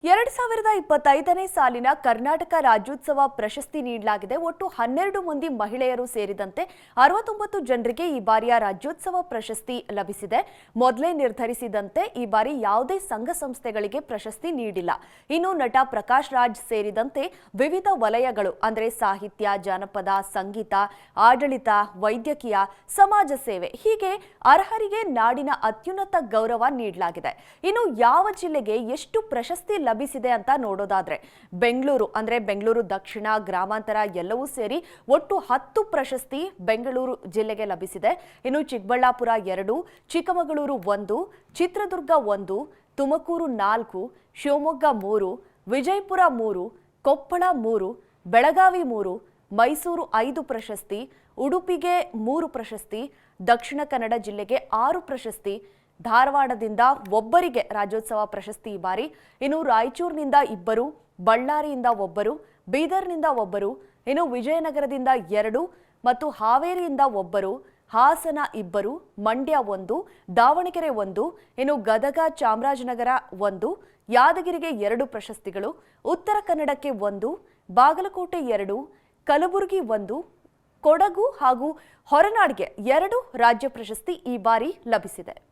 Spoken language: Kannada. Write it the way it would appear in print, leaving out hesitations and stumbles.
2025ನೇ ಸಾಲಿನ ಕರ್ನಾಟಕ ರಾಜ್ಯೋತ್ಸವ ಪ್ರಶಸ್ತಿ ನೀಡಲಾಗಿದೆ. ಒಟ್ಟು 12 ಮಂದಿ ಮಹಿಳೆಯರು ಸೇರಿದಂತೆ 69 ಜನರಿಗೆ ಈ ಬಾರಿಯ ರಾಜ್ಯೋತ್ಸವ ಪ್ರಶಸ್ತಿ ಲಭಿಸಿದೆ. ಮೊದಲೇ ನಿರ್ಧರಿಸಿದಂತೆ ಈ ಬಾರಿ ಯಾವುದೇ ಸಂಘ ಸಂಸ್ಥೆಗಳಿಗೆ ಪ್ರಶಸ್ತಿ ನೀಡಿಲ್ಲ. ಇನ್ನು ನಟ ಪ್ರಕಾಶ್ ರಾಜ್ ಸೇರಿದಂತೆ ವಿವಿಧ ವಲಯಗಳು ಅಂದರೆ ಸಾಹಿತ್ಯ, ಜಾನಪದ, ಸಂಗೀತ, ಆಡಳಿತ, ವೈದ್ಯಕೀಯ, ಸಮಾಜ ಸೇವೆ ಹೀಗೆ ಅರ್ಹರಿಗೆ ನಾಡಿನ ಅತ್ಯುನ್ನತ ಗೌರವ ನೀಡಲಾಗಿದೆ. ಇನ್ನು ಯಾವ ಜಿಲ್ಲೆಗೆ ಎಷ್ಟು ಪ್ರಶಸ್ತಿ ಲಭಿಸಿದೆ ಅಂತ ನೋಡೋದಾದ್ರೆ ಬೆಂಗಳೂರು ಅಂದ್ರೆ ಬೆಂಗಳೂರು ದಕ್ಷಿಣ, ಗ್ರಾಮಾಂತರ ಎಲ್ಲವೂ ಸೇರಿ ಒಟ್ಟು 10 ಪ್ರಶಸ್ತಿ ಬೆಂಗಳೂರು ಜಿಲ್ಲೆಗೆ ಲಭಿಸಿದೆ. ಇನ್ನು ಚಿಕ್ಕಬಳ್ಳಾಪುರ 2, ಚಿಕ್ಕಮಗಳೂರು 1, ಚಿತ್ರದುರ್ಗ 1, ತುಮಕೂರು 4, ಶಿವಮೊಗ್ಗ 3, ವಿಜಯಪುರ 3, ಕೊಪ್ಪಳ 3, ಬೆಳಗಾವಿ 3, ಮೈಸೂರು 5 ಪ್ರಶಸ್ತಿ, ಉಡುಪಿಗೆ 3 ಪ್ರಶಸ್ತಿ, ದಕ್ಷಿಣ ಕನ್ನಡ ಜಿಲ್ಲೆಗೆ 6 ಪ್ರಶಸ್ತಿ, ಧಾರವಾಡದಿಂದ ಒಬ್ಬರಿಗೆ ರಾಜ್ಯೋತ್ಸವ ಪ್ರಶಸ್ತಿ ಈ ಬಾರಿ. ಇನ್ನು ರಾಯಚೂರಿನಿಂದ 2, ಬಳ್ಳಾರಿಯಿಂದ 1, ಬೀದರ್ನಿಂದ 1, ಇನ್ನು ವಿಜಯನಗರದಿಂದ 2 ಮತ್ತು ಹಾವೇರಿಯಿಂದ 1, ಹಾಸನ 2, ಮಂಡ್ಯ 1, ದಾವಣಗೆರೆ 1, ಇನ್ನು ಗದಗ, ಚಾಮರಾಜನಗರ 1, ಯಾದಗಿರಿಗೆ 2 ಪ್ರಶಸ್ತಿಗಳು, ಉತ್ತರ ಕನ್ನಡಕ್ಕೆ 1, ಬಾಗಲಕೋಟೆ 2, ಕಲಬುರಗಿ 1, ಕೊಡಗು ಹಾಗೂ ಹೊರನಾಡಿಗೆ 2 ರಾಜ್ಯ ಪ್ರಶಸ್ತಿ ಈ ಬಾರಿ ಲಭಿಸಿದೆ.